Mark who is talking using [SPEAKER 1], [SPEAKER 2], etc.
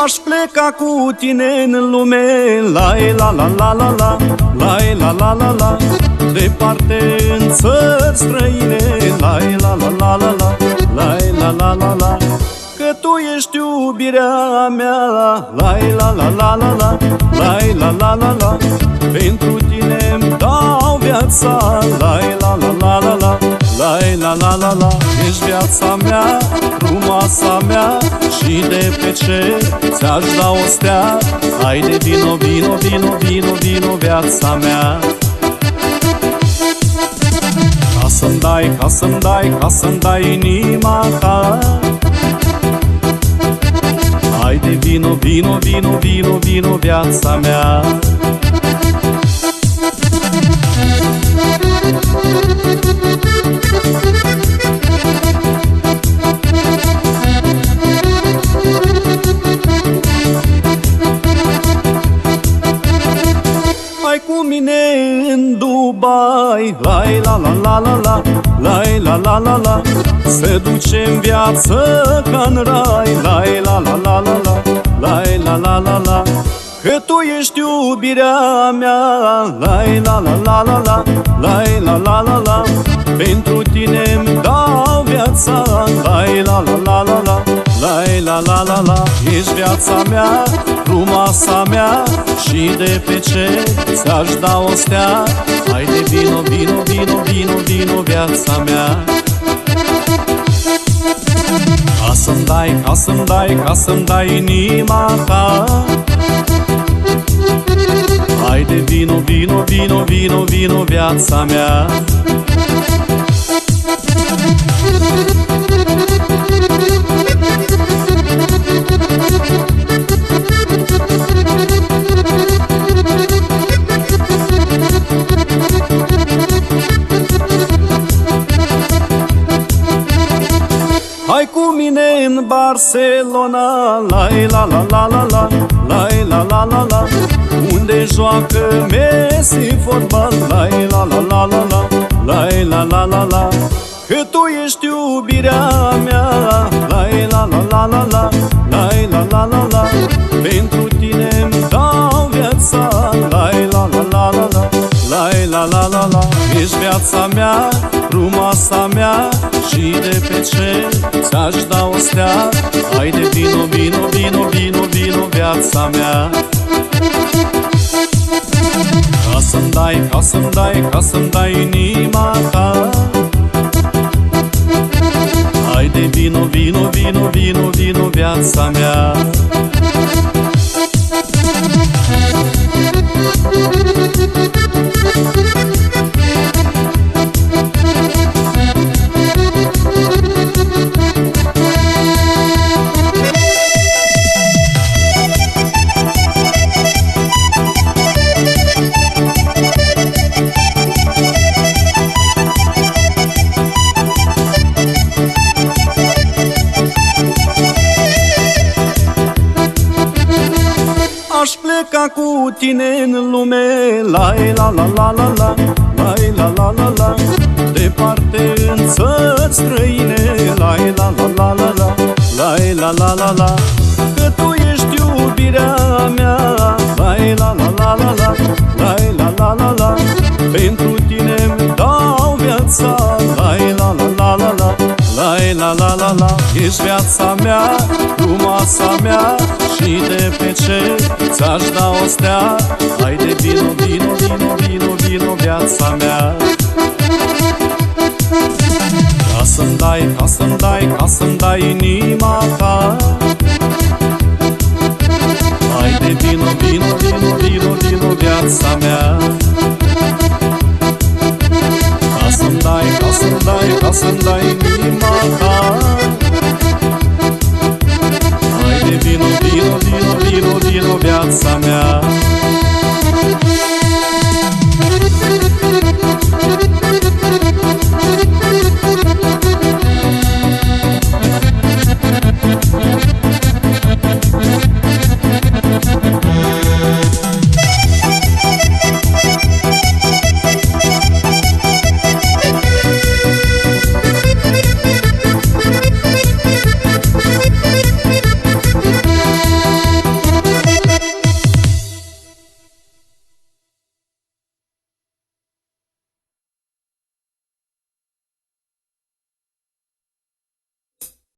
[SPEAKER 1] Aș pleca cu tine în lume, la la la la la la, la la la la la, departe în țări străine, la la la la la la, la la la la la, că tu ești iubirea mea, la la la la la la, la la la la la, pentru tine-mi dau viața, la la la la la la, la la la la la, ești viața mea, frumoasa mea, și de pe cer ți-aș da o stea. Haide, vino, vino, vino, vino, vino, viața mea. Ca să-mi dai, ca să-mi dai, ca să-mi dai inima ta. Haide, vino, vino, vino, vino, vino, viața mea. Hai cu mine în Dubai, la la la la la la, la la la la la, să ducem viață ca-n rai, la la la la la la, la la la la la, că tu ești iubirea mea, la la la la la la, la la la la la, pentru tine-mi dau viața, la la la la la la, la la la la la, ești viața mea, frumoasa mea, și de pe cer ți-aș da o stea. Haide, vino, vino, vino, vino, vino, viața mea. Ca să-mi dai, ca să-mi dai, ca să-mi dai inima ta. Haide, vino, vino, vino, vino, vino, viața mea. Hai cu mine în Barcelona, la la la la la la, la la la la la, unde joacă Messi fotbal, la la la la la la, la la la la la, că tu ești iubirea mea, la la la la la la, la la la la la, pentru tine-mi dau viața, la la la la la la, la la la la la, ești viața mea, frumoasa mea, și de pe cer ți-aș da o stea. Haide, vino, vino, vino, vino, vino, viața mea. Ca să-mi dai, ca să-mi dai, ca să-mi dai inima ta. Haide, vino, vino, vino, vino, vino, viața mea. Aș pleca cu tine în lume, la la la la la la, la la la la la, departe în țări străine, la la la la la la, la la la la la, că tu ești iubirea mea, la la la la la la, la la la la la, pentru tine-mi dau viața, la la la la la la, la la la la la, ești viața mea, frumoasa mea, și de pe cer ți-aș da o stea. Haide, vino, vino, vino, vino, vino, viața mea. Ca să-mi dai, ca să-mi dai, ca să-mi dai inima ta. Haide, vino, vino, vino, vino, vino, viața mea. Ca să-mi dai, ca să-mi dai, ca să-mi dai inima ta. Haide, vino, vino, vino, vino, vino, viața mea.